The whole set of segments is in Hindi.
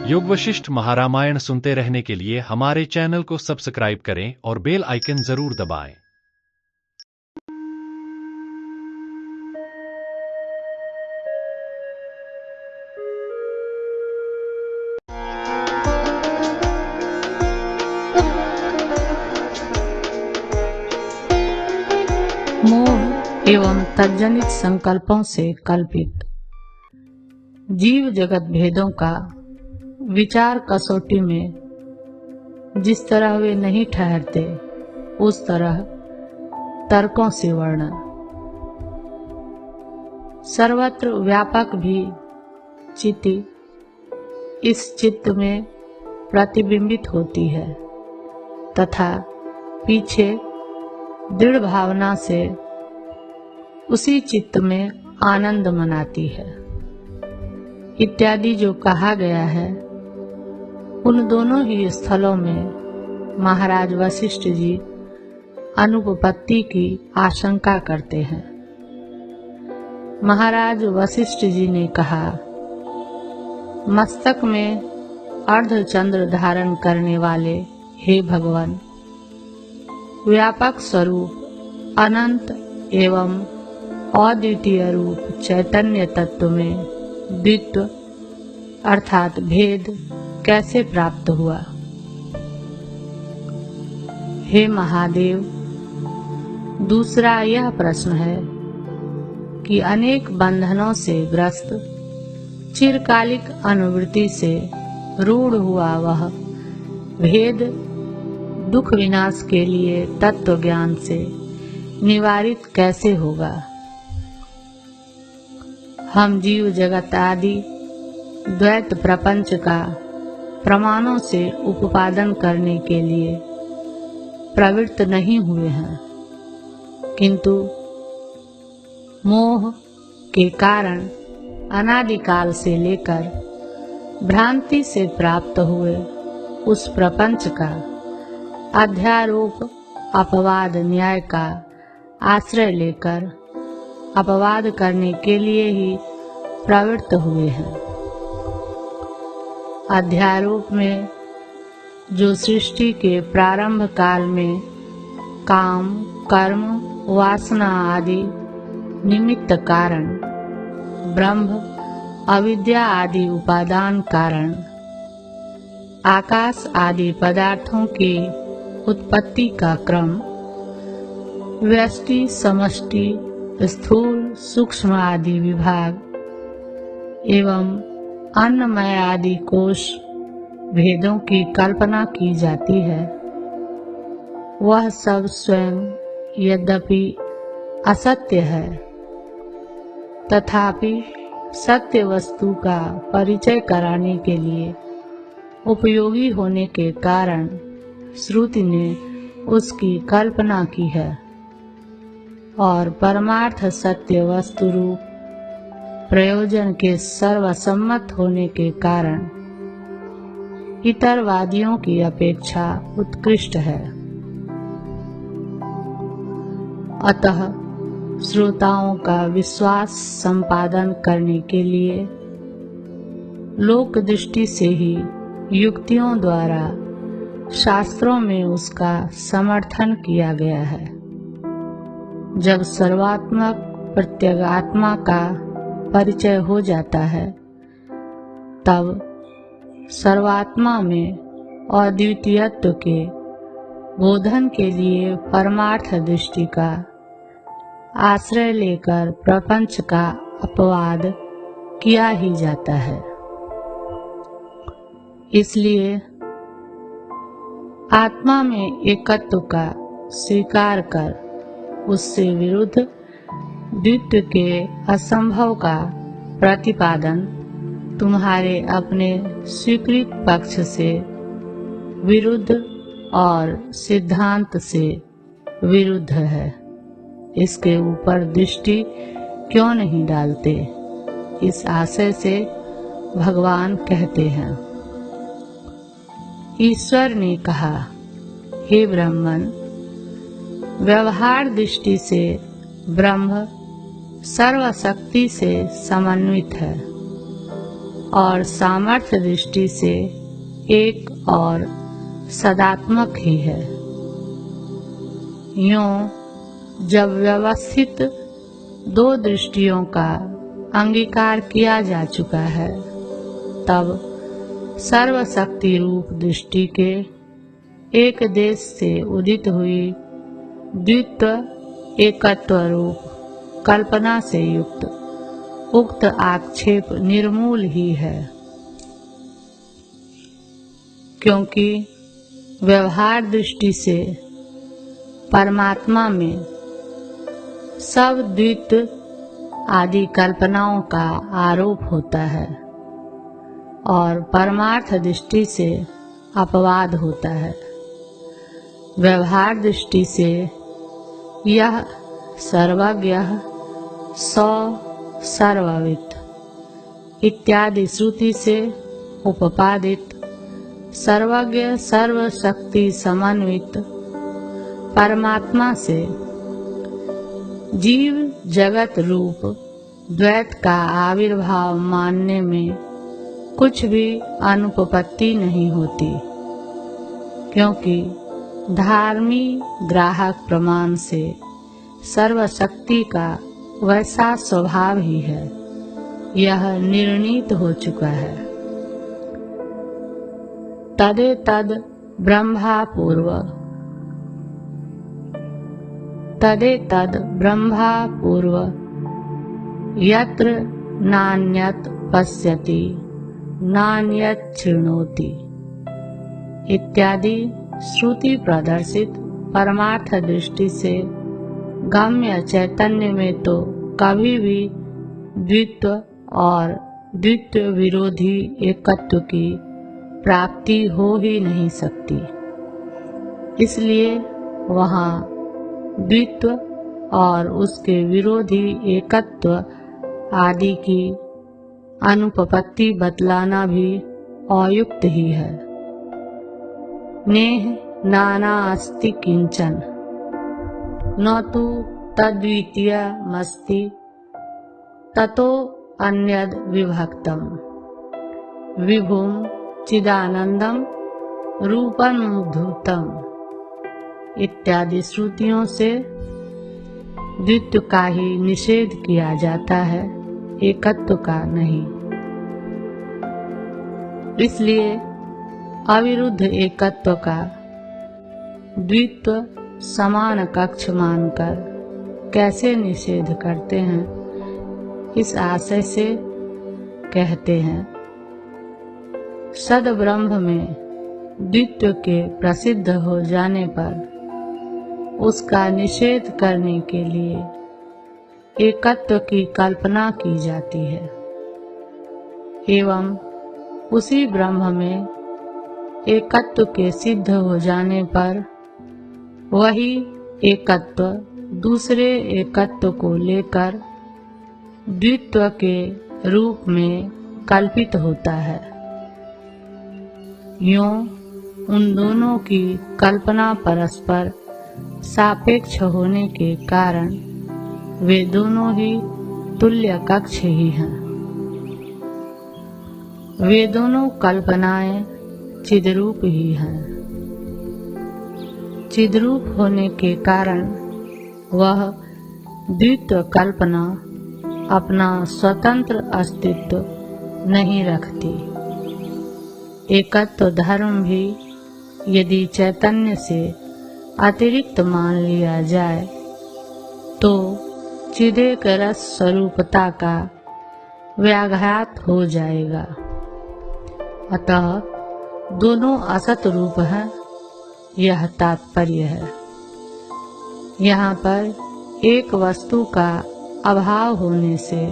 योग वशिष्ठ महारामायण सुनते रहने के लिए हमारे चैनल को सब्सक्राइब करें और बेल आइकन जरूर दबाएं। मोह एवं तज्जनित संकल्पों से कल्पित जीव जगत भेदों का विचार कसौटी में जिस तरह वे नहीं ठहरते, उस तरह तर्कों से वर्णन। सर्वत्र व्यापक भी चित्त इस चित्त में प्रतिबिंबित होती है तथा पीछे दृढ़ भावना से उसी चित्त में आनंद मनाती है इत्यादि जो कहा गया है। उन दोनों ही स्थलों में महाराज वशिष्ठ जी अनुपपत्ति की आशंका करते हैं। महाराज वशिष्ठ जी ने कहा, मस्तक में अर्धचंद्र धारण करने वाले हे भगवान, व्यापक स्वरूप अनंत एवं अद्वितीय रूप चैतन्य तत्व में द्वित्व अर्थात भेद कैसे प्राप्त हुआ। हे महादेव, दूसरा यह प्रश्न है कि अनेक बंधनों से ग्रस्त चिरकालिक अनुवृत्ति से रूढ़ हुआ वह भेद दुख विनाश के लिए तत्व ज्ञान से निवारित कैसे होगा। हम जीव जगत आदि द्वैत प्रपंच का प्रमाणों से उपादन करने के लिए प्रवृत्त नहीं हुए हैं, किंतु मोह के कारण अनादिकाल से लेकर भ्रांति से प्राप्त हुए उस प्रपंच का अध्यारोप अपवाद न्याय का आश्रय लेकर अपवाद करने के लिए ही प्रवृत्त हुए हैं। अध्यारोप में जो सृष्टि के प्रारंभ काल में काम, कर्म, वासना आदि निमित्त कारण, ब्रह्म, अविद्या आदि उपादान कारण, आकाश आदि पदार्थों की उत्पत्ति का क्रम, व्यष्टि, समष्टि, स्थूल, सूक्ष्म आदि विभाग एवं अन्नमय आदि कोश भेदों की कल्पना की जाती है, वह सब स्वयं यद्यपि असत्य है, तथापि सत्य वस्तु का परिचय कराने के लिए उपयोगी होने के कारण श्रुति ने उसकी कल्पना की है और परमार्थ सत्य वस्तु रूप प्रयोजन के सर्वसम्मत होने के कारण इतरवादियों की अपेक्षा उत्कृष्ट है। अतः श्रोताओं का विश्वास संपादन करने के लिए लोक दृष्टि से ही युक्तियों द्वारा शास्त्रों में उसका समर्थन किया गया है। जब सर्वात्मक प्रत्यगात्मा का परिचय हो जाता है, तब सर्वात्मा में अद्वितीयत्व के बोधन के लिए परमार्थ दृष्टि का आश्रय लेकर प्रपंच का अपवाद किया ही जाता है। इसलिए आत्मा में एकत्व का स्वीकार कर उससे विरुद्ध द्वित्व के असंभव का प्रतिपादन तुम्हारे अपने स्वीकृत पक्ष से विरुद्ध और सिद्धांत से विरुद्ध है। इसके ऊपर दृष्टि क्यों नहीं डालते, इस आशय से भगवान कहते हैं। ईश्वर ने कहा, हे ब्राह्मण, व्यवहार दृष्टि से ब्रह्म सर्वशक्ति से समन्वित है, और सामर्थ्य दृष्टि से एक और सदात्मक ही है। यूं जब व्यवस्थित दो दृष्टियों का अंगीकार किया जा चुका है, तब सर्वशक्ति रूप दृष्टि के एक देश से उदित हुई द्वित्व एकत्व रूप कल्पना से युक्त उक्त आक्षेप निर्मूल ही है, क्योंकि व्यवहार दृष्टि से परमात्मा में सब द्वित्व आदि कल्पनाओं का आरोप होता है और परमार्थ दृष्टि से अपवाद होता है। व्यवहार दृष्टि से यह सर्वज्ञ, सौ सर्ववित् इत्यादि श्रुति से उपपादित सर्वज्ञ सर्वशक्ति समन्वित परमात्मा से जीव जगत रूप द्वैत का आविर्भाव मानने में कुछ भी अनुपपत्ति नहीं होती, क्योंकि धार्मी ग्राहक प्रमाण से सर्वशक्ति का वैसा स्वभाव ही है, यह निर्णीत हो चुका है। तदेतद ब्रह्मा पूर्व यत्र नान्यत् पश्यति नान्यत् शृणोति इत्यादि श्रुति प्रदर्शित परमार्थ दृष्टि से गम्य चैतन्य में तो कभी भी द्वित्व और द्वित्व विरोधी एकत्व की प्राप्ति हो ही नहीं सकती। इसलिए वहाँ द्वित्व और उसके विरोधी एकत्व आदि की अनुपपत्ति बतलाना भी अयुक्त ही है। नेह नाना अस्ति किंचन न तु तद्वितीयमस्ति ततो अन्यद् विभक्तम् विभुं चिदानंदम रूपमुद्धृतम् इत्यादि श्रुतियों से द्वित्व का ही निषेध किया जाता है, एकत्व का नहीं। इसलिए अविरुद्ध एकत्व का द्वित्व समान कक्ष मानकर कैसे निषेध करते हैं, इस आशय से कहते हैं सद ब्रह्म में द्वित्व के प्रसिद्ध हो जाने पर उसका निषेध करने के लिए एकत्व की कल्पना की जाती है, एवं उसी ब्रह्म में एकत्व के सिद्ध हो जाने पर वही एकत्व दूसरे एकत्व को लेकर द्वित्व के रूप में कल्पित होता है। यूं उन दोनों की कल्पना परस्पर सापेक्ष होने के कारण वे दोनों ही तुल्य कक्ष ही हैं। वे दोनों कल्पनाएं चिद्रूप ही हैं। चिद्रूप होने के कारण वह द्वित्व कल्पना अपना स्वतंत्र अस्तित्व नहीं रखती। एकत्व धर्म भी यदि चैतन्य से अतिरिक्त मान लिया जाए तो चिदेक रस स्वरूपता का व्याघात हो जाएगा। अतः दोनों असत रूप हैं, यह तात्पर्य है। यहाँ पर एक वस्तु का अभाव होने से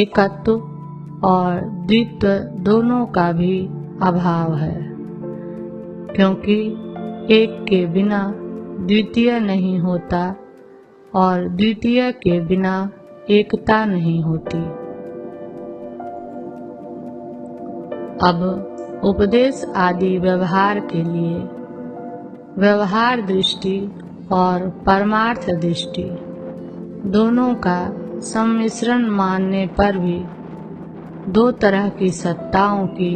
एकत्व और द्वित्व दोनों का भी अभाव है, क्योंकि एक के बिना द्वितीय नहीं होता और द्वितीय के बिना एकता नहीं होती। अब उपदेश आदि व्यवहार के लिए व्यवहार दृष्टि और परमार्थ दृष्टि दोनों का सम्मिश्रण मानने पर भी दो तरह की सत्ताओं की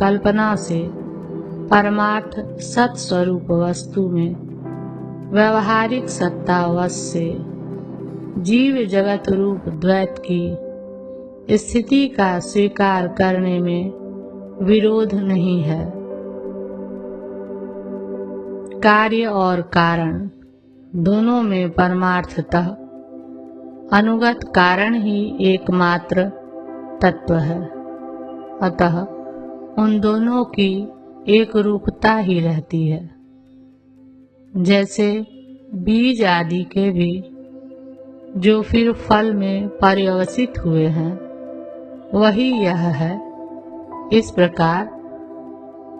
कल्पना से परमार्थ सत स्वरूप वस्तु में व्यवहारिक सत्तावश से जीव जगत रूप द्वैत की स्थिति का स्वीकार करने में विरोध नहीं है। कार्य और कारण दोनों में परमार्थतः अनुगत कारण ही एकमात्र तत्व है। अतः उन दोनों की एक रूपता ही रहती है। जैसे बीज आदि के भी जो फिर फल में पर्यवसित हुए हैं वही यह है। इस प्रकार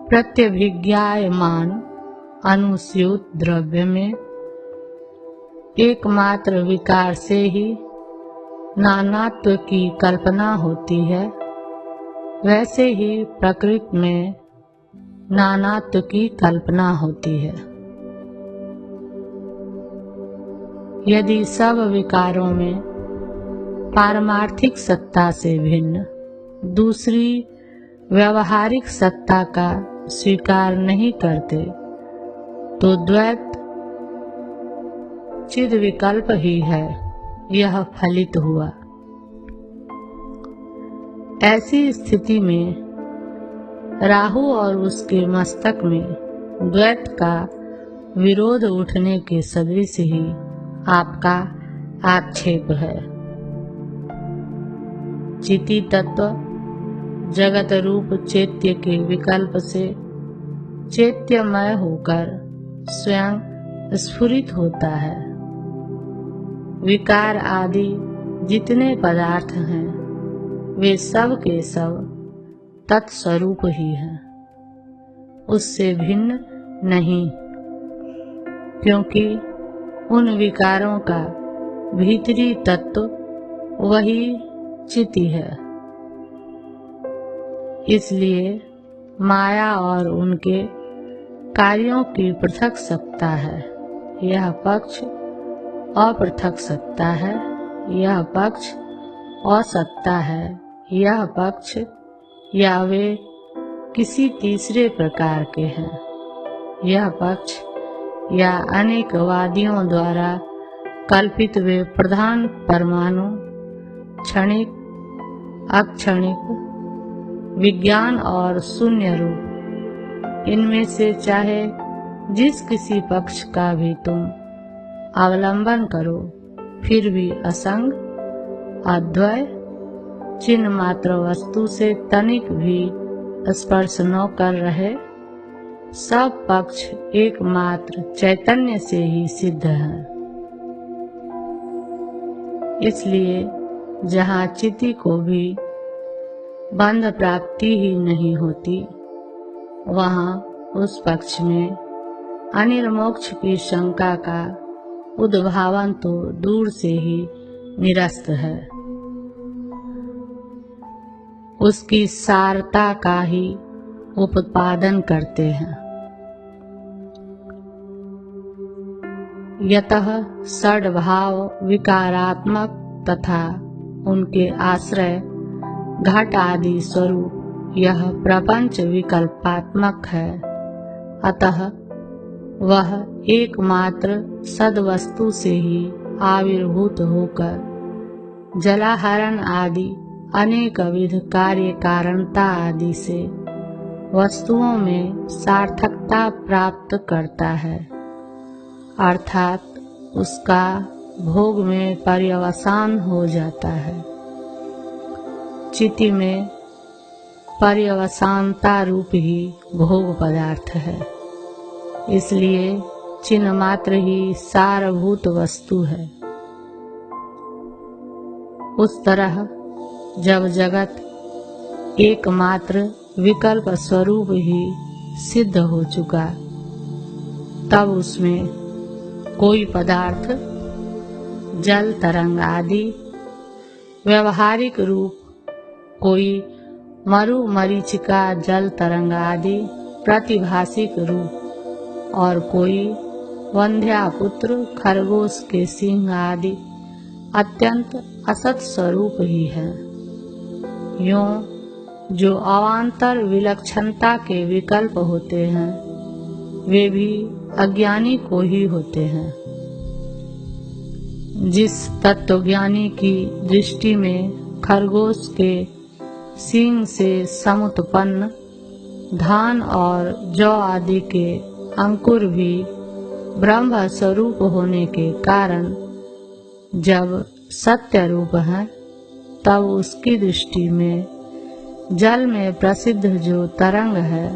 प्रत्यभिज्ञायमान अनुस्यूत द्रव्य में एकमात्र विकार से ही नानात्व की कल्पना होती है, वैसे ही प्रकृति में नानात्व की कल्पना होती है। यदि सब विकारों में पारमार्थिक सत्ता से भिन्न दूसरी व्यवहारिक सत्ता का स्वीकार नहीं करते तो द्वैत चिद विकल्प ही है, यह फलित हुआ। ऐसी स्थिति में राहु और उसके मस्तक में द्वैत का विरोध उठने के सदृश ही आपका आक्षेप है। चिति तत्व जगत रूप चैत्य के विकल्प से चैत्यमय होकर स्वयं स्फुरित होता है। विकार आदि जितने पदार्थ हैं वे सब के सब तत्स्वरूप ही हैं, उससे भिन्न नहीं, क्योंकि उन विकारों का भीतरी तत्व वही चिति है। इसलिए माया और उनके कार्यों की पृथक सत्ता है, यह पक्ष अपृथक सत्ता है, यह पक्ष असत्ता है, यह पक्ष या वे किसी तीसरे प्रकार के हैं। यह पक्ष या अनेक वादियों द्वारा कल्पित वे प्रधान परमाणु क्षणिक, अक्षणिक, विज्ञान और शून्य रूप, इनमें से चाहे जिस किसी पक्ष का भी तुम अवलंबन करो फिर भी असंग, अद्वय, चिन्ह मात्र वस्तु से तनिक भी स्पर्श न कर रहे सब पक्ष एकमात्र चैतन्य से ही सिद्ध है। इसलिए जहाँ चिति को भी बंध प्राप्ति ही नहीं होती, वहाँ उस पक्ष में अनिर्मोक्ष की शंका का उद्भावन तो दूर से ही निरस्त है। उसकी सारता का ही उत्पादन करते हैं। यतः षड्भाव विकारात्मक तथा उनके आश्रय घट आदि स्वरूप यह प्रपंच विकल्पात्मक है। अतः वह एकमात्र सद्वस्तु से ही आविर्भूत होकर जलाहरण आदि अनेक विध कार्य कारणता आदि से वस्तुओं में सार्थकता प्राप्त करता है, अर्थात उसका भोग में पर्यवसान हो जाता है। चिति में पर्यवसानता रूप ही भोग पदार्थ है, इसलिए चिन्ह मात्र ही सारभूत वस्तु है। उस तरह जब जगत एकमात्र विकल्प स्वरूप ही सिद्ध हो चुका, तब उसमें कोई पदार्थ जल तरंग आदि व्यवहारिक रूप, कोई मरु मरीचिका जल तरंग आदि प्रतिभाषिक रूप और कोई वंध्यापुत्र खरगोश के सिंह आदि अत्यंत असत स्वरूप ही है। यूं जो अवान्तर विलक्षणता के विकल्प होते हैं वे भी अज्ञानी को ही होते हैं। जिस तत्वज्ञानी की दृष्टि में खरगोश के सींग से समुत्पन्न धान और जौ आदि के अंकुर भी ब्रह्म स्वरूप होने के कारण जब सत्य रूप है, तब उसकी दृष्टि में जल में प्रसिद्ध जो तरंग है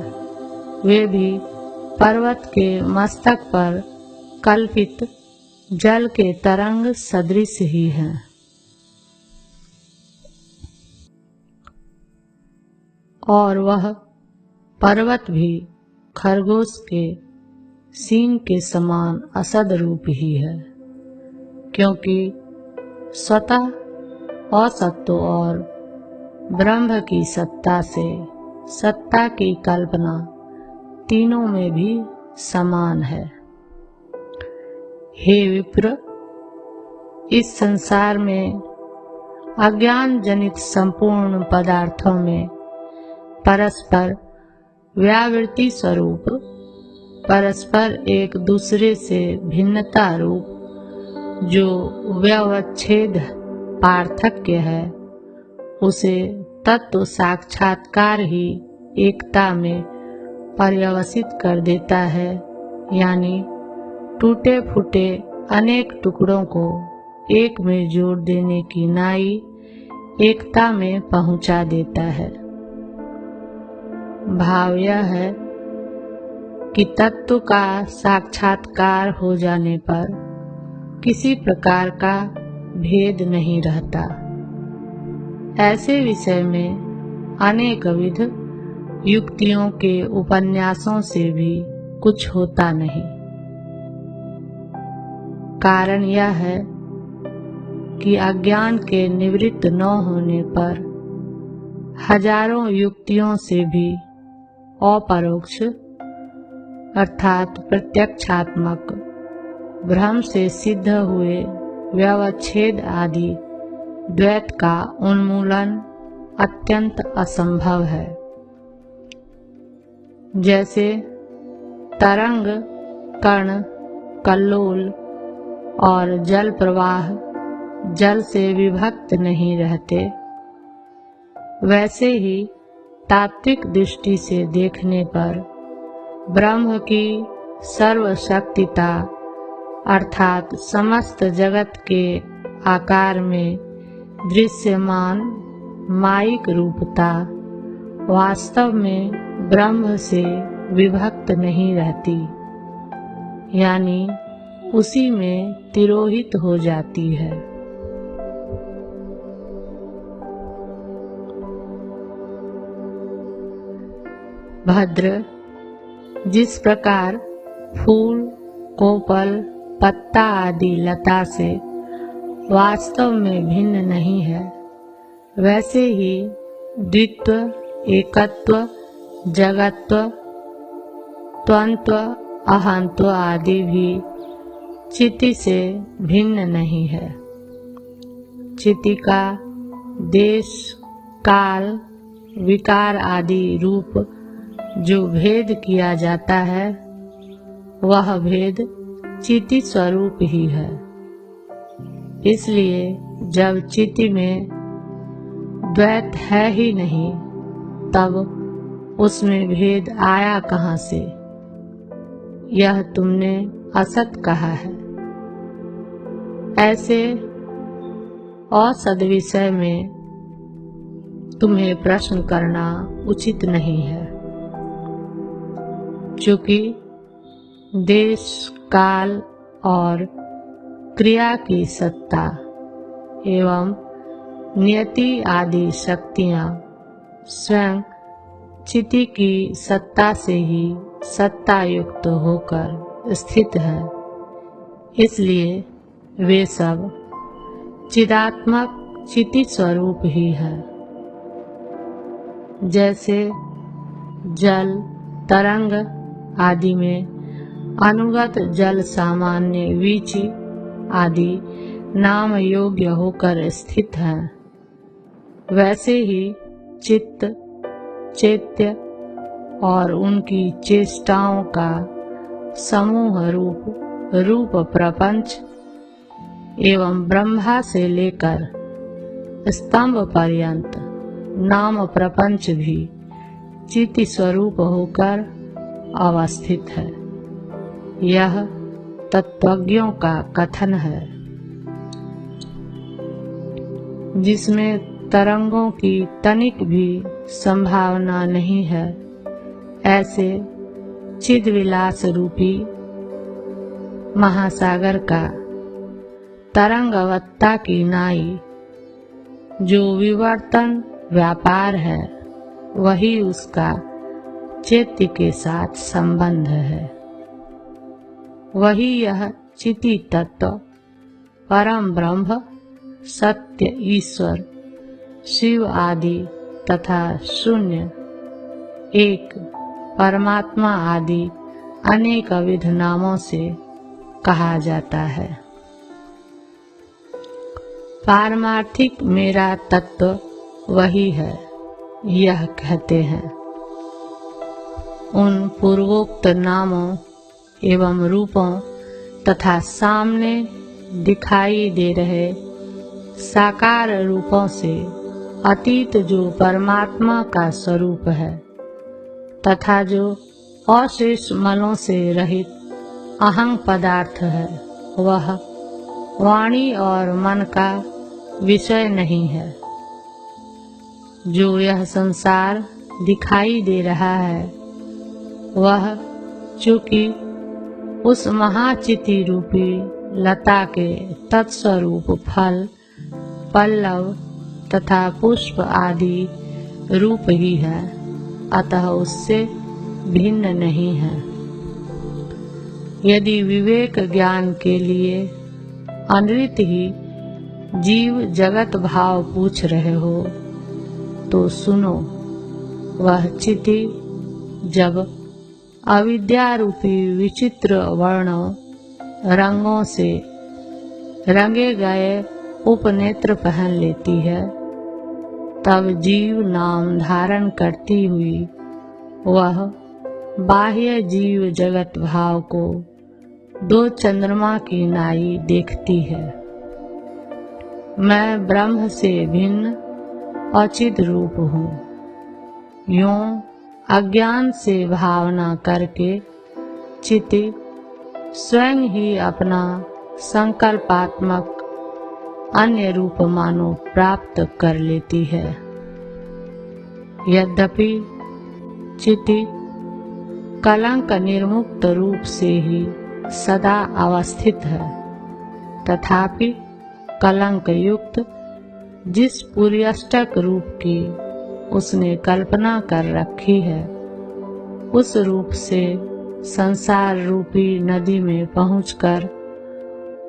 वे भी पर्वत के मस्तक पर कल्पित जल के तरंग सदृश ही हैं। और वह पर्वत भी खरगोश के सींग के समान असद रूप ही है, क्योंकि स्वतः असत्व और ब्रह्म की सत्ता से सत्ता की कल्पना तीनों में भी समान है। हे विप्र, इस संसार में अज्ञान जनित संपूर्ण पदार्थों में परस्पर व्यावृत्ति स्वरूप परस्पर एक दूसरे से भिन्नता रूप जो व्यवच्छेद पार्थक्य है, उसे तत्व साक्षात्कार ही एकता में पर्यवसित कर देता है, यानी टूटे फूटे अनेक टुकड़ों को एक में जोड़ देने की नाई एकता में पहुंचा देता है। भाव यह है कि तत्व का साक्षात्कार हो जाने पर किसी प्रकार का भेद नहीं रहता। ऐसे विषय में अनेकविध युक्तियों के उपन्यासों से भी कुछ होता नहीं। कारण यह है कि अज्ञान के निवृत्त न होने पर हजारों युक्तियों से भी अपरोक्ष अर्थात प्रत्यक्षात्मक भ्रम से सिद्ध हुए व्यवच्छेद आदि द्वैत का उन्मूलन अत्यंत असंभव है। जैसे तरंग, कण, कल्लोल और जल प्रवाह जल से विभक्त नहीं रहते, वैसे ही तात्विक दृष्टि से देखने पर ब्रह्म की सर्वशक्तिता अर्थात समस्त जगत के आकार में दृश्यमान मायिक रूपता वास्तव में ब्रह्म से विभक्त नहीं रहती, यानी उसी में तिरोहित हो जाती है। भद्र, जिस प्रकार फूल, कोपल, पत्ता आदि लता से वास्तव में भिन्न नहीं है, वैसे ही द्वित्व, एकत्व, जगत्व, त्वंत्व, अहंत्व आदि भी चिति से भिन्न नहीं है। चिति का देश, काल, विकार आदि रूप जो भेद किया जाता है, वह भेद चिति स्वरूप ही है। इसलिए जब चिति में द्वैत है ही नहीं, तब उसमें भेद आया कहाँ से? यह तुमने असत कहा है। ऐसे असद विषय में तुम्हें प्रश्न करना उचित नहीं है, चूँकि देश, काल और क्रिया की सत्ता एवं नियति आदि शक्तियाँ स्वयं चिति की सत्ता से ही सत्ता युक्त होकर स्थित है। इसलिए वे सब चिदात्मक चिति स्वरूप ही है। जैसे जल, तरंग आदि में अनुगत जल सामान्य वीचि आदि नाम योग्य होकर स्थित है, वैसे ही चित्त, चैत्य और उनकी चेष्टाओं का समूह रूप प्रपंच एवं ब्रह्मा से लेकर स्तंभ पर्यंत नाम प्रपंच भी चित्त स्वरूप होकर अवस्थित है। यह तत्वज्ञों का कथन है, जिसमें तरंगों की तनिक भी संभावना नहीं है। ऐसे चिद्विलास रूपी महासागर का तरंगवत्ता की नाई जो विवर्तन व्यापार है, वही उसका चैत्य के साथ संबंध है। वही यह चिति तत्व परम ब्रह्म, सत्य ईश्वर, शिव आदि तथा शून्य एक परमात्मा आदि अनेक विध नामों से कहा जाता है। पारमार्थिक मेरा तत्व वही है, यह कहते हैं। उन पूर्वोक्त नामों एवं रूपों तथा सामने दिखाई दे रहे साकार रूपों से अतीत जो परमात्मा का स्वरूप है तथा जो अशेष मनों से रहित अहंग पदार्थ है, वह वाणी और मन का विषय नहीं है। जो यह संसार दिखाई दे रहा है, वह चूंकि उस महाचिति रूपी लता के तत्स्वरूप फल, पल्लव तथा पुष्प आदि रूप ही है, अतः उससे भिन्न नहीं है। यदि विवेक ज्ञान के लिए अनृत ही जीव जगत भाव पूछ रहे हो तो सुनो। वह चिति जब अविद्या रूपी विचित्र वर्णों रंगों से रंगे गए उपनेत्र पहन लेती है, तब जीव नाम धारण करती हुई वह बाह्य जीव जगत भाव को दो चंद्रमा की नाई देखती है। मैं ब्रह्म से भिन्न अचित रूप हूँ, यूं अज्ञान से भावना करके चिति स्वयं ही अपना संकल्पात्मक अन्य रूप मानो प्राप्त कर लेती है। यद्यपि चिति कलंक निर्मुक्त रूप से ही सदा अवस्थित है, तथापि कलंक युक्त जिस पुर्यष्टक रूप की उसने कल्पना कर रखी है, उस रूप से संसार रूपी नदी में पहुंचकर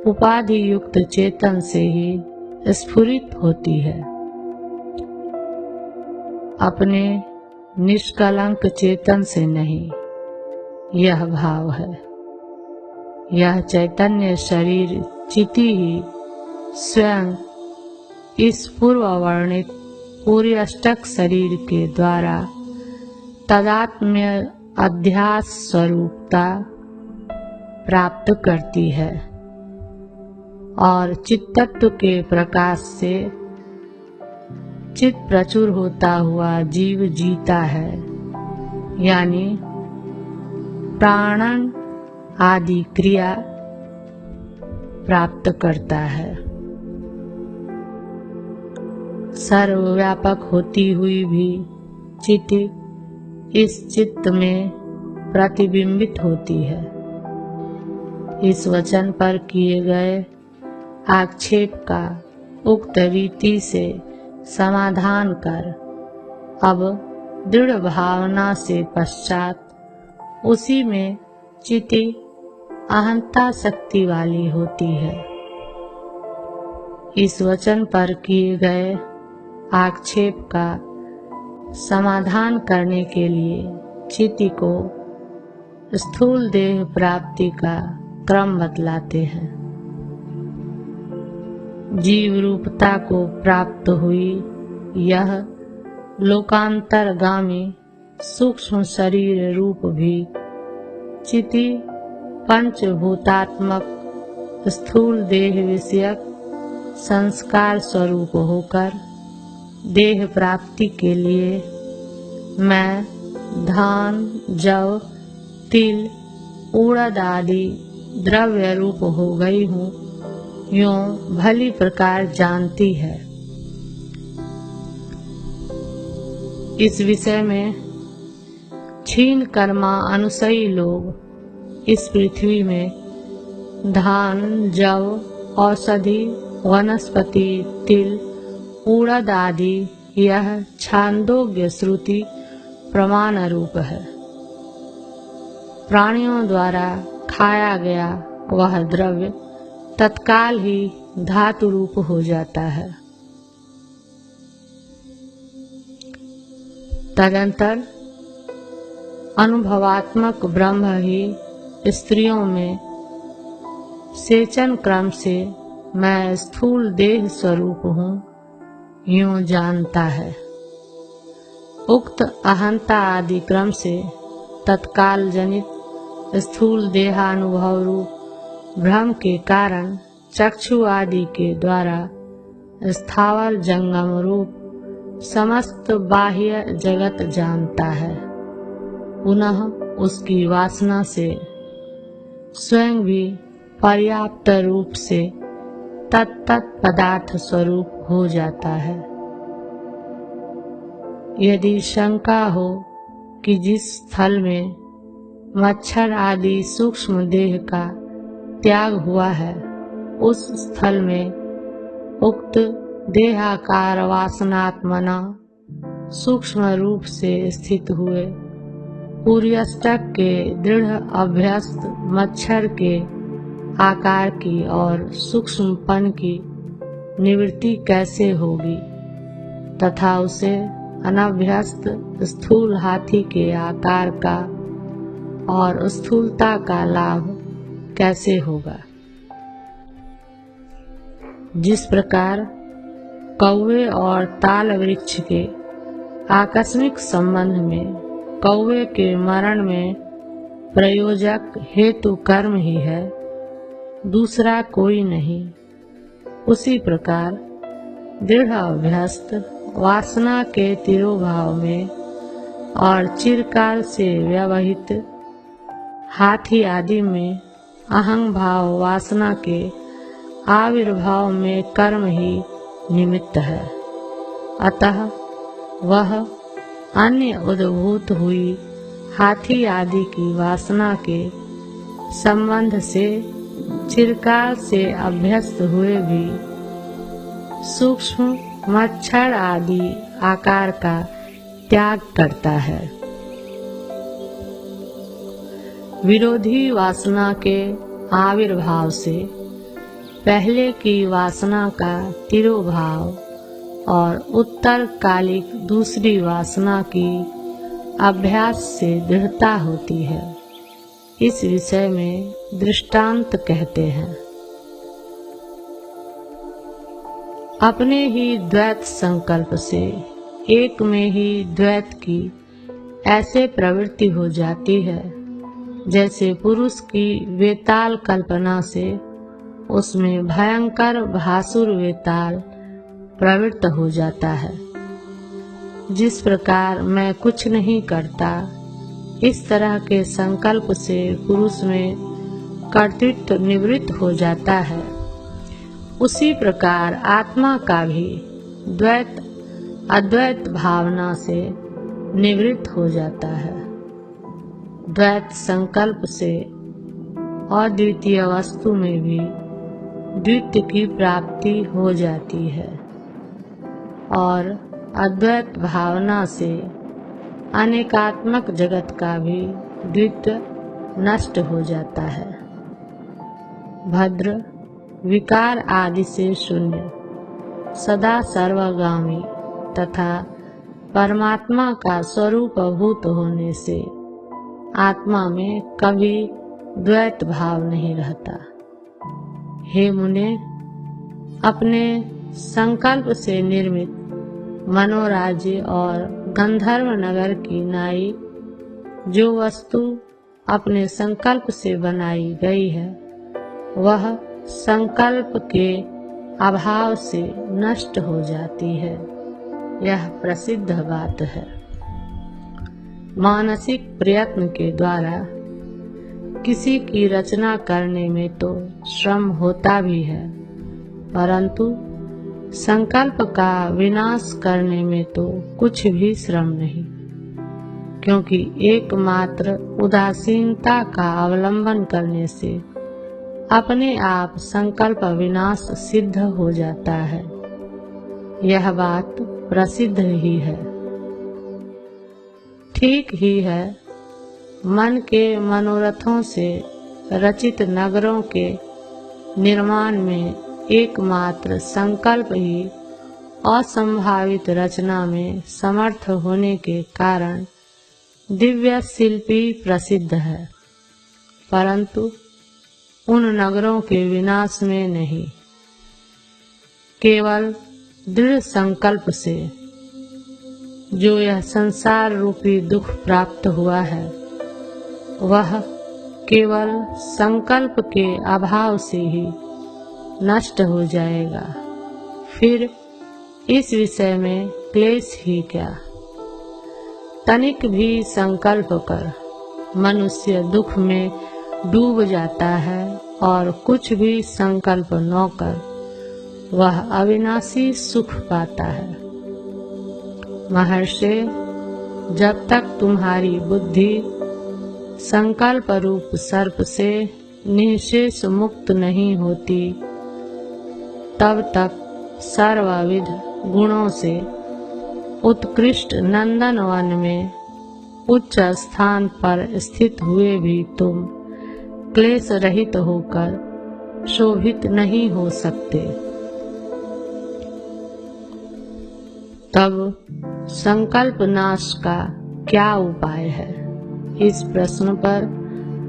उपाधि युक्त चेतन से ही स्फुरित होती है। अपने निष्कलंक चेतन से नहीं, यह भाव है। यह चैतन्य शरीर चिति ही स्वयं इस पूर्व वर्णित पुर्यष्टक शरीर के द्वारा तदात्म्य अध्यास स्वरूपता प्राप्त करती है और चित्तत्व के प्रकाश से चित्त प्रचुर होता हुआ जीव जीता है, यानी प्राणन आदि क्रिया प्राप्त करता है। सर्वव्यापक होती हुई भी चिति इस चित्त में प्रतिबिंबित होती है। इस वचन पर किए गए आक्षेप का उक्त रीति से समाधान कर अब दृढ़ भावना से पश्चात उसी में चिति अहंता शक्ति वाली होती है। इस वचन पर किए गए आक्षेप का समाधान करने के लिए चिति को स्थूल देह प्राप्ति का क्रम बतलाते हैं। जीव रूपता को प्राप्त हुई यह लोकांतरगामी सूक्ष्म शरीर रूप भी चिति पंचभूतात्मक स्थूल देह विषयक संस्कार स्वरूप होकर देह प्राप्ति के लिए मैं धान, जव, तिल, उड़द आदि द्रव्य रूप हो गई हूँ, यूं भली प्रकार जानती है। इस विषय में क्षीण कर्मा अनुसयी लोग इस पृथ्वी में धान, जव, औषधि, वनस्पति, तिल, उड़द आदि यह छांदोग्य श्रुति प्रमाण रूप है। प्राणियों द्वारा खाया गया वह द्रव्य तत्काल ही धातु रूप हो जाता है। तदंतर अनुभवात्मक ब्रह्म ही स्त्रियों में सेचन क्रम से मैं स्थूल देह स्वरूप हूँ यूं जानता है। उक्त अहंता आदि क्रम से तत्काल जनित स्थूल देहानुभव रूप भ्रम के कारण चक्षु आदि के द्वारा स्थावर जंगम रूप समस्त बाह्य जगत जानता है। पुनः उसकी वासना से स्वयं भी पर्याप्त रूप से तत्त पदार्थ स्वरूप हो जाता है। यदि शंका हो कि जिस स्थल में मच्छर आदि सूक्ष्म देह का त्याग हुआ है उस स्थल में उक्त देहाकार वासनात्मना सूक्ष्म रूप से स्थित हुए पूर्यष्टक के दृढ़ अभ्यस्त मच्छर के आकार की और सूक्ष्मपन की निवृत्ति कैसे होगी तथा उसे अनभ्यस्त स्थूल हाथी के आकार का और स्थूलता का लाभ कैसे होगा। जिस प्रकार कौवे और ताल वृक्ष के आकस्मिक संबंध में कौवे के मरण में प्रयोजक हेतु कर्म ही है, दूसरा कोई नहीं, उसी प्रकार दृढ़ अभ्यस्त वासना के तिरोभाव में और चिरकाल से व्यवहित हाथी आदि में अहं भाव वासना के आविर्भाव में कर्म ही निमित्त है। अतः वह अन्य उद्भूत हुई हाथी आदि की वासना के संबंध से चिरकाल से अभ्यस्त हुए भी सूक्ष्म मच्छर आदि आकार का त्याग करता है। विरोधी वासना के आविर्भाव से पहले की वासना का तिरोभाव और उत्तरकालिक दूसरी वासना की अभ्यास से दृढ़ता होती है। इस विषय में दृष्टांत कहते हैं। अपने ही द्वैत संकल्प से एक में ही द्वैत की ऐसे प्रवृत्ति हो जाती है जैसे पुरुष की वेताल कल्पना से उसमें भयंकर भासुर वेताल प्रवृत्त हो जाता है। जिस प्रकार मैं कुछ नहीं करता, इस तरह के संकल्प से पुरुष में कर्तृत्व निवृत्त हो जाता है, उसी प्रकार आत्मा का भी द्वैत अद्वैत भावना से निवृत्त हो जाता है। द्वैत संकल्प से अद्वितीय वस्तु में भी द्वित्व की प्राप्ति हो जाती है और अद्वैत भावना से अनेकात्मक जगत का भी द्वित्व नष्ट हो जाता है। भद्र विकार आदि से शून्य, सदा सर्वगामी तथा परमात्मा का स्वरूप भूत होने से आत्मा में कभी द्वैत भाव नहीं रहता। हे मुने, अपने संकल्प से निर्मित मनोराज्य और गंधर्व नगर की नाई जो वस्तु अपने संकल्प से बनाई गई है वह संकल्प के अभाव से नष्ट हो जाती है। यह प्रसिद्ध बात है। मानसिक प्रयत्न के द्वारा किसी की रचना करने में तो श्रम होता भी है, परंतु संकल्प का विनाश करने में तो कुछ भी श्रम नहीं, क्योंकि एकमात्र उदासीनता का अवलंबन करने से अपने आप संकल्प विनाश सिद्ध हो जाता है। यह बात प्रसिद्ध ही है। ठीक ही है, मन के मनोरथों से रचित नगरों के निर्माण में एकमात्र संकल्प ही असंभावित रचना में समर्थ होने के कारण दिव्य शिल्पी प्रसिद्ध है, परंतु उन नगरों के विनाश में नहीं, केवल दृढ़ संकल्प से जो यह संसार रूपी दुख प्राप्त हुआ है वह केवल संकल्प के अभाव से ही नष्ट हो जाएगा। फिर इस विषय में क्लेश ही क्या। तनिक भी संकल्प कर मनुष्य दुख में डूब जाता है और कुछ भी संकल्प न कर वह अविनाशी सुख पाता है। महर्षि, जब तक तुम्हारी बुद्धि संकल्प रूप सर्प से निःशेष मुक्त नहीं होती तब तक सर्वविध गुणों से उत्कृष्ट नंदन वन में उच्च स्थान पर स्थित हुए भी तुम क्लेश रहित होकर शोभित नहीं हो सकते। तब संकल्प नाश का क्या उपाय है? इस प्रश्न पर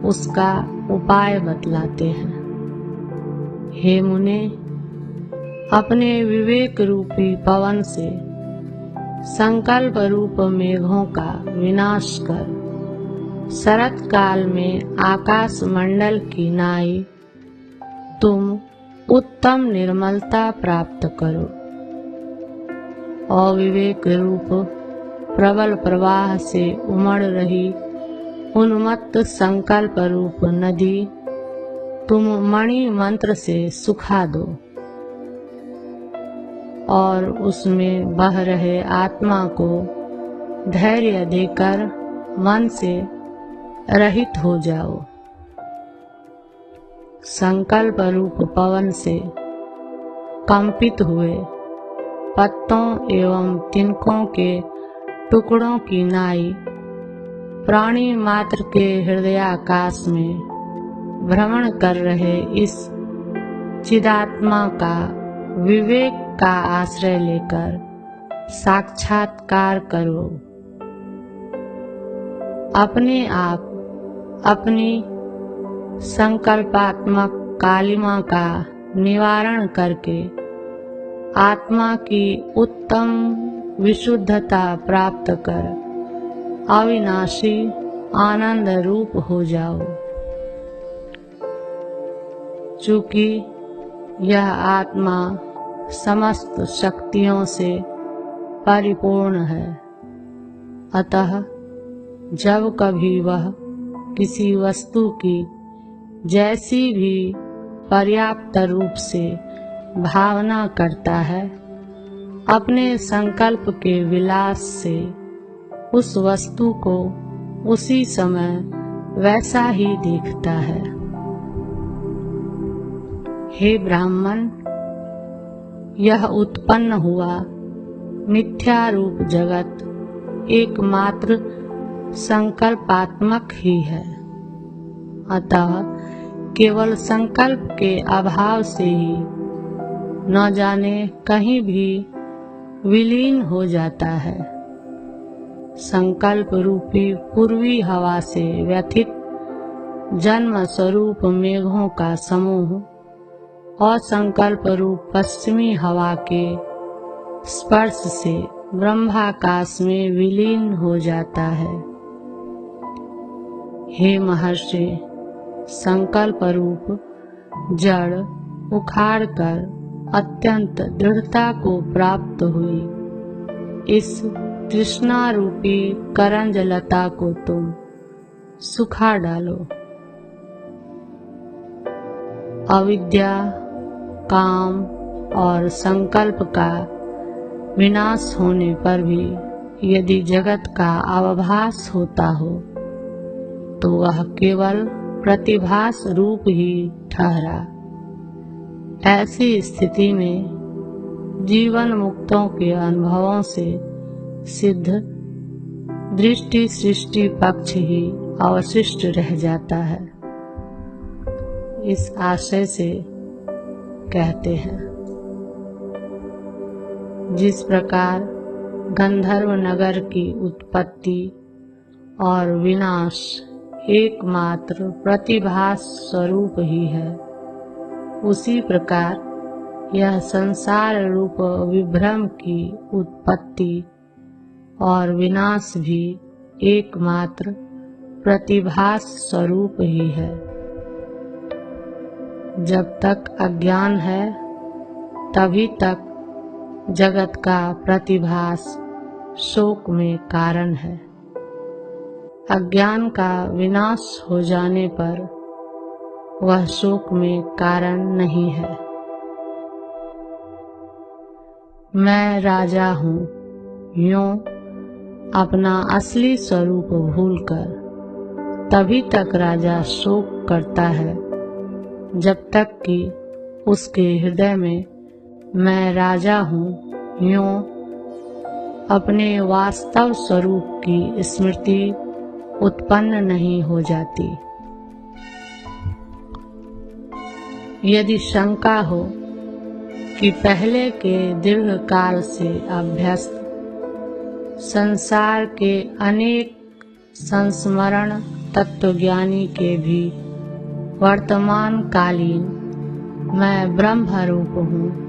उसका उपाय बतलाते हैं। हे मुने, अपने विवेक रूपी पवन से संकल्प रूप मेघों का विनाश कर शरत काल में आकाश मंडल की नाई तुम उत्तम निर्मलता प्राप्त करो। अविवेक रूप प्रबल प्रवाह से उमड़ रही उन्मत्त संकल्प रूप नदी तुम मणि मंत्र से सुखा दो और उसमें बह रहे आत्मा को धैर्य देकर मन से रहित हो जाओ। संकल्प रूप पवन से कंपित हुए पत्तों एवं तिनकों के टुकड़ों की नाई प्राणी मात्र के हृदयाकाश में भ्रमण कर रहे इस चिदात्मा का विवेक का आश्रय लेकर साक्षात्कार करो। अपने आप अपनी संकल्पात्मक कालिमा का निवारण करके आत्मा की उत्तम विशुद्धता प्राप्त कर अविनाशी आनंद रूप हो जाओ। चूँकि यह आत्मा समस्त शक्तियों से परिपूर्ण है, अतः जब कभी वह किसी वस्तु की जैसी भी पर्याप्त रूप से भावना करता है, अपने संकल्प के विलास से उस वस्तु को उसी समय वैसा ही देखता है। हे ब्राह्मण, यह उत्पन्न हुआ मिथ्या रूप जगत एकमात्र संकल्पात्मक ही है, अतः केवल संकल्प के अभाव से ही न जाने कहीं भी विलीन हो जाता है। संकल्प रूपी पूर्वी हवा से व्यथित जन्म स्वरूप मेघों का समूह और संकल्प रूप पश्चिमी हवा के स्पर्श से ब्रह्माकाश में विलीन हो जाता है। हे महर्षि, संकल्प रूप जड़ उखाड़कर अत्यंत दृढ़ता को प्राप्त हुई इस तृष्णा रूपी करंज लता को तुम सुखा डालो। अविद्या, काम और संकल्प का विनाश होने पर भी यदि जगत का अवभास होता हो तो वह केवल प्रतिभास रूप ही ठहरा। ऐसी स्थिति में जीवन मुक्तों के अनुभवों से सिद्ध दृष्टि सृष्टि पक्ष ही अवशिष्ट रह जाता है। इस आशय से कहते हैं, जिस प्रकार गंधर्व नगर की उत्पत्ति और विनाश एकमात्र प्रतिभास स्वरूप ही है, उसी प्रकार यह संसार रूप विभ्रम की उत्पत्ति और विनाश भी एकमात्र प्रतिभास स्वरूप ही है। जब तक अज्ञान है तभी तक जगत का प्रतिभास शोक में कारण है। अज्ञान का विनाश हो जाने पर वह शोक में कारण नहीं है। मैं राजा हूँ, यूं अपना असली स्वरूप भूलकर तभी तक राजा शोक करता है जब तक कि उसके हृदय में मैं राजा हूँ यूं अपने वास्तव स्वरूप की स्मृति उत्पन्न नहीं हो जाती। यदि शंका हो कि पहले के दीर्घ काल से अभ्यस्त संसार के अनेक संस्मरण तत्वज्ञानी के भी वर्तमान कालीन मैं ब्रह्म रूप हूँ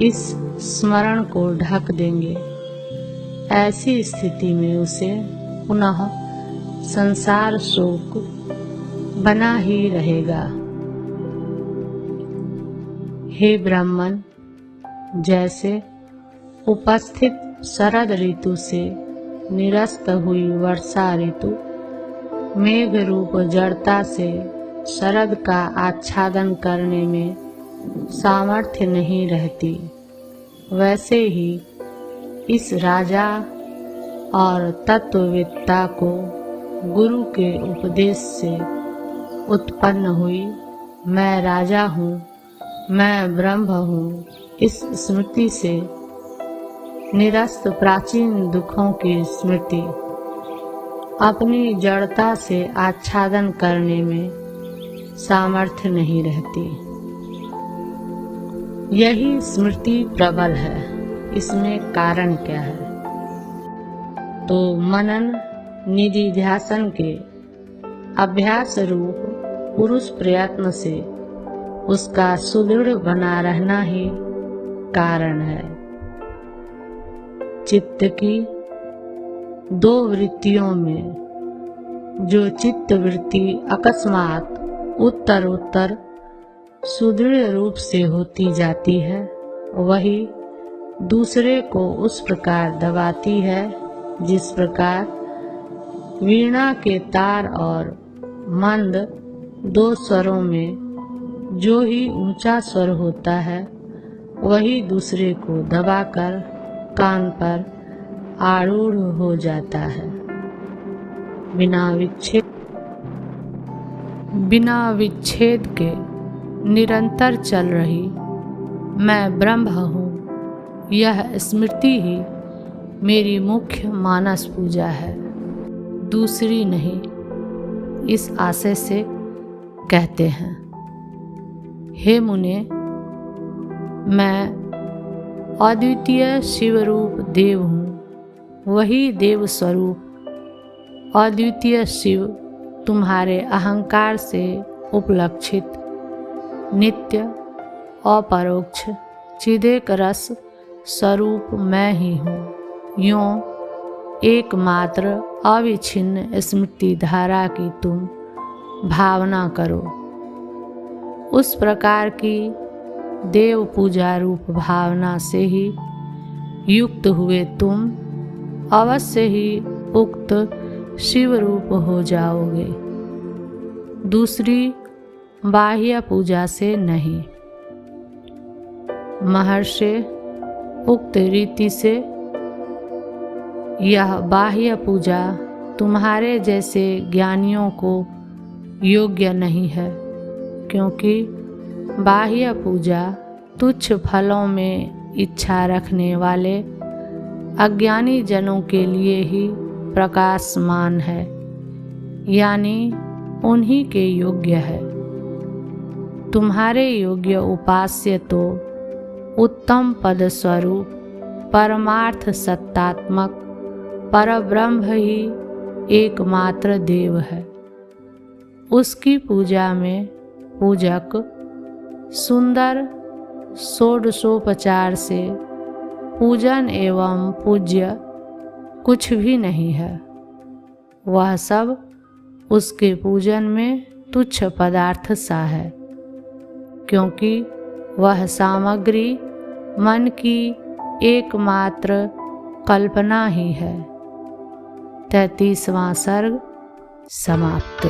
इस स्मरण को ढक देंगे, ऐसी स्थिति में उसे पुनः संसार शोक बना ही रहेगा। हे ब्राह्मण, जैसे उपस्थित शरद ऋतु से निरस्त हुई वर्षा ऋतु मेघ रूप जड़ता से शरद का आच्छादन करने में सामर्थ्य नहीं रहती, वैसे ही इस राजा और तत्ववेत्ता को गुरु के उपदेश से उत्पन्न हुई मैं राजा हूँ, मैं ब्रह्म हूँ इस स्मृति से निरस्त प्राचीन दुखों की स्मृति अपनी जड़ता से आच्छादन करने में सामर्थ्य नहीं रहती। यही स्मृति प्रबल है, इसमें कारण क्या है? तो मनन निधि ध्यासन के अभ्यास रूप पुरुष प्रयत्न से उसका सुदृढ़ बना रहना ही कारण है। चित्त की दो वृत्तियों में जो चित्त वृत्ति अकस्मात उत्तरोत्तर सुदृढ़ रूप से होती जाती है, वही दूसरे को उस प्रकार दबाती है जिस प्रकार वीणा के तार और मंद दो स्वरों में जो ही ऊंचा स्वर होता है वही दूसरे को दबाकर कान पर आरूढ़ हो जाता है। बिना विच्छेद के निरंतर चल रही मैं ब्रह्म हूँ, यह स्मृति ही मेरी मुख्य मानस पूजा है, दूसरी नहीं। इस आशय से कहते हैं, हे मुने, मैं अद्वितीय शिवरूप देव हूँ, वही देव स्वरूप अद्वितीय शिव तुम्हारे अहंकार से उपलक्षित नित्य अपरोक्ष चिदेक रस स्वरूप मैं ही हूँ। यूं एकमात्र अविच्छिन्न स्मृति धारा की तुम भावना करो। उस प्रकार की देव पूजा रूप भावना से ही युक्त हुए तुम अवश्य ही उक्त शिव रूप हो जाओगे, दूसरी बाह्य पूजा से नहीं। महर्षि, उक्त रीति से यह बाह्य पूजा तुम्हारे जैसे ज्ञानियों को योग्य नहीं है, क्योंकि बाह्य पूजा तुच्छ फलों में इच्छा रखने वाले अज्ञानी जनों के लिए ही प्रकाशमान है, यानी उन्हीं के योग्य है। तुम्हारे योग्य उपास्य तो उत्तम पद स्वरूप परमार्थ सत्तात्मक परब्रह्म ही एकमात्र देव है। उसकी पूजा में पूजक सुंदर षोडशोपचार से पूजन एवं पूज्य कुछ भी नहीं है। वह सब उसके पूजन में तुच्छ पदार्थ सा है, क्योंकि वह सामग्री मन की एकमात्र कल्पना ही है। 33वां सर्ग समाप्त।